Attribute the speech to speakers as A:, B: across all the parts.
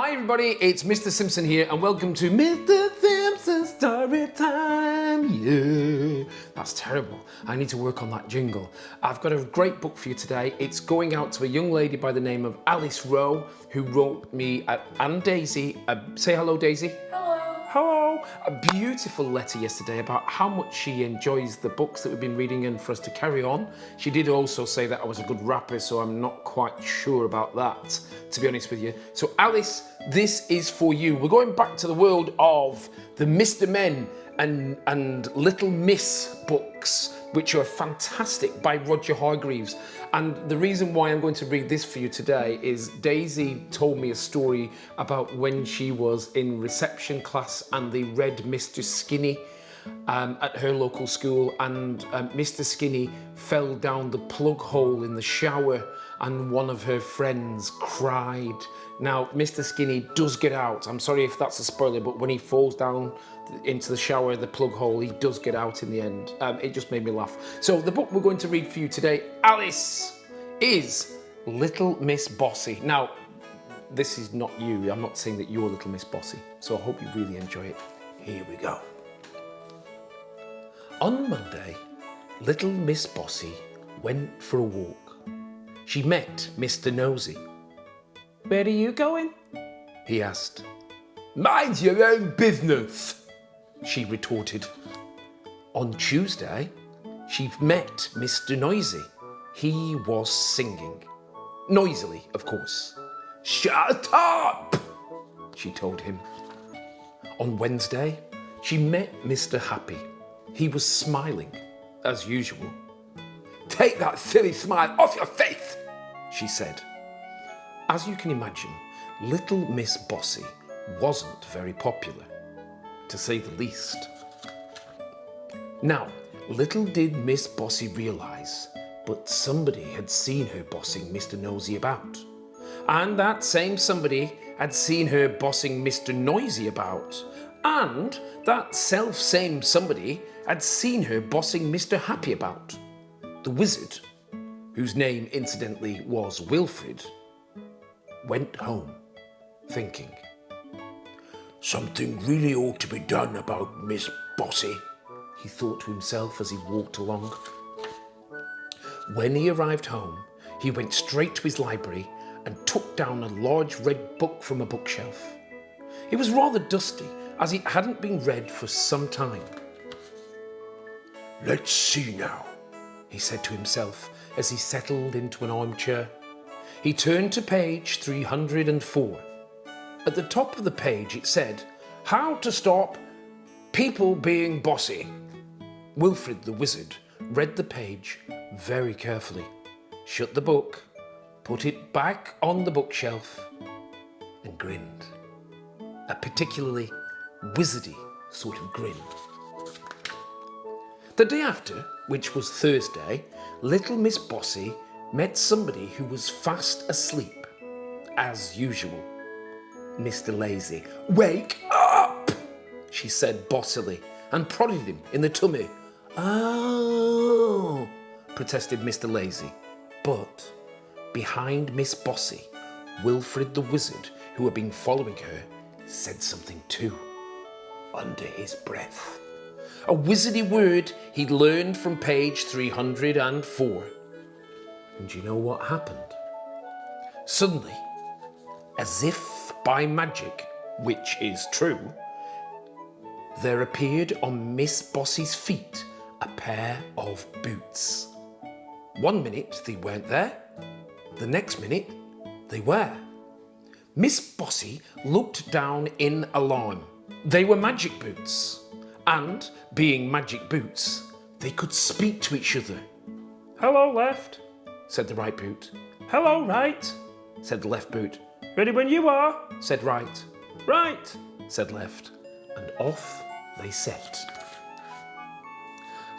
A: Hi everybody, it's Mr. Simpson here and welcome to Mr. Simpson Story Time. Yeah, that's terrible. I need to work on that jingle. I've got a great book for you today. It's going out to a young lady by the name of Alice Roe, who wrote me and Daisy. Say hello, Daisy. Hello. A beautiful letter yesterday about how much she enjoys the books that we've been reading and for us to carry on. She did also say that I was a good rapper, so I'm not quite sure about that, to be honest with you. So Alice, this is for you. We're going back to the world of the Mr. Men and Little Miss books, which are fantastic, by Roger Hargreaves. And the reason why I'm going to read this for you today is Daisy told me a story about when she was in reception class and they read Mr. Skinny at her local school, and Mr. Skinny fell down the plug hole in the shower and one of her friends cried. Now, Mr. Skinny does get out. I'm sorry if that's a spoiler, but when he falls down into the shower, the plug hole, he does get out in the end. It just made me laugh. So the book we're going to read for you today, Alice, is Little Miss Bossy. Now, this is not you. I'm not saying that you're Little Miss Bossy, so I hope you really enjoy it. Here we go. On Monday, Little Miss Bossy went for a walk. She met Mr. Nosy. "Where are you going?" he asked. "Mind your own business," she retorted. On Tuesday, she met Mr. Noisy. He was singing. Noisily, of course. "Shut up," she told him. On Wednesday, she met Mr. Happy. He was smiling, as usual. "Take that silly smile off your face," she said. As you can imagine, Little Miss Bossy wasn't very popular, to say the least. Now, little did Miss Bossy realise, but somebody had seen her bossing Mr. Nosy about. And that same somebody had seen her bossing Mr. Noisy about. And that self-same somebody had seen her bossing Mr. Happy about. The wizard, whose name incidentally was Wilfred, went home thinking, "Something really ought to be done about Miss Bossy," he thought to himself as he walked along. When he arrived home, he went straight to his library and took down a large red book from a bookshelf. It was rather dusty, as it hadn't been read for some time. "Let's see now," he said to himself as he settled into an armchair. He turned to page 304. At the top of the page it said, "How to stop people being bossy." Wilfred the wizard read the page very carefully, shut the book, put it back on the bookshelf, and grinned. A particularly wizardy sort of grin. The day after, which was Thursday, Little Miss Bossy met somebody who was fast asleep, as usual. Mr. Lazy. "Wake up," she said bossily, and prodded him in the tummy. "Oh," protested Mr. Lazy. But behind Miss Bossy, Wilfred the wizard, who had been following her, said something too, under his breath. A wizardy word he'd learned from page 304. And you know what happened? Suddenly, as if by magic, which is true, there appeared on Miss Bossy's feet a pair of boots. 1 minute they weren't there, the next minute they were. Miss Bossy looked down in alarm. They were magic boots, and being magic boots, they could speak to each other. "Hello, left," said the right boot. "Hello, right," said the left boot. "Ready when you are," said right. "Right," said left, and off they set.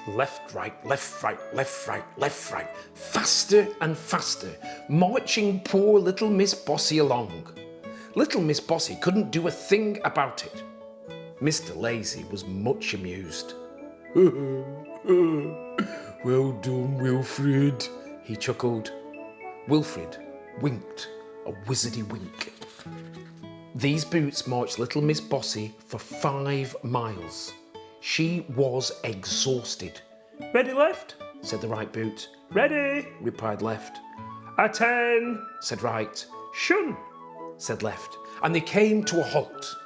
A: Left, right, left, right, left, right, left, right, faster and faster, marching poor little Miss Bossy along. Little Miss Bossy couldn't do a thing about it. Mr. Lazy was much amused. "Well done, Wilfred," he chuckled. Wilfred winked a wizardy wink. These boots marched little Miss Bossy for 5 miles. She was exhausted.
B: Ready, left?
A: Said the right boot.
B: Ready.
A: Replied left.
B: A 10.
A: Said right.
B: Shun.
A: Said left. And they came to a halt.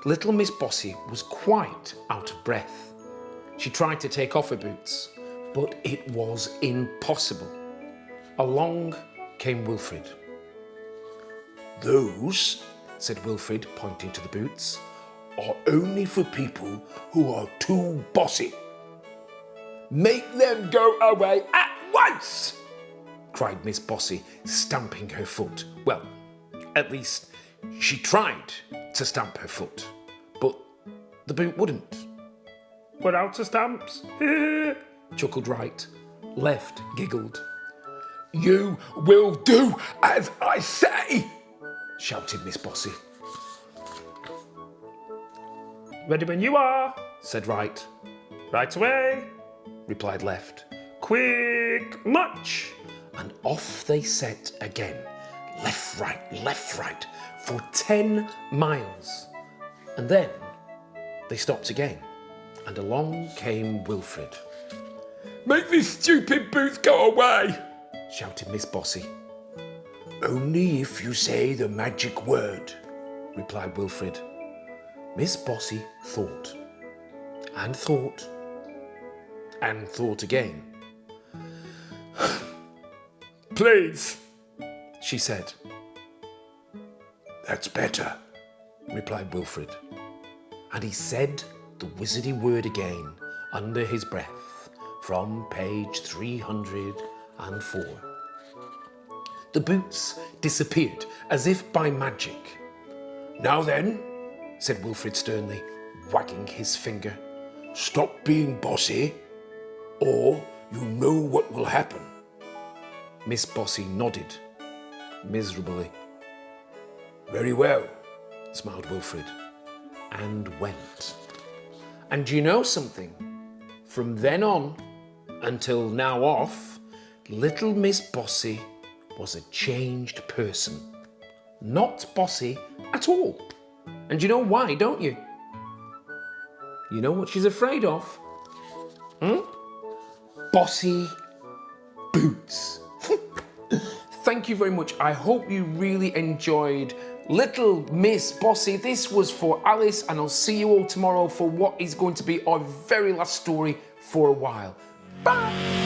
A: Little Miss Bossy was quite out of breath. She tried to take off her boots, but it was impossible. Along came Wilfred.
C: Those,
A: said Wilfred, pointing to the boots,
C: are only for people who are too bossy. Make them go away at once!
A: cried Miss Bossy, stamping her foot. Well, at least she tried to stamp her foot, but the boot wouldn't.
B: We're out of stamps.
A: Chuckled right. Left giggled.
C: You will do as I say,
A: shouted Miss Bossy.
B: Ready when you are,
A: said right.
B: Right away,
A: replied left.
B: Quick march.
A: And off they set again, left, right, for 10 miles. And then they stopped again, and along came Wilfred.
C: Make these stupid boots go away,
A: shouted Miss Bossy.
C: Only if you say the magic word,
A: replied Wilfred. Miss Bossy thought, and thought, and thought again.
C: Please,
A: she said.
C: That's better,
A: replied Wilfred. And he said the wizardy word again under his breath from page 304. The boots disappeared as if by magic.
C: Now then,
A: said Wilfred sternly, wagging his finger,
C: stop being bossy, or you know what will happen.
A: Miss Bossy nodded miserably.
C: Very well,
A: smiled Wilfred, and went. And do you know something? From then on until now off, little Miss Bossy was a changed person. Not bossy at all. And you know why, don't you? You know what she's afraid of? Bossy boots. Thank you very much. I hope you really enjoyed Little Miss Bossy. This was for Alice, and I'll see you all tomorrow for what is going to be our very last story for a while. Bye!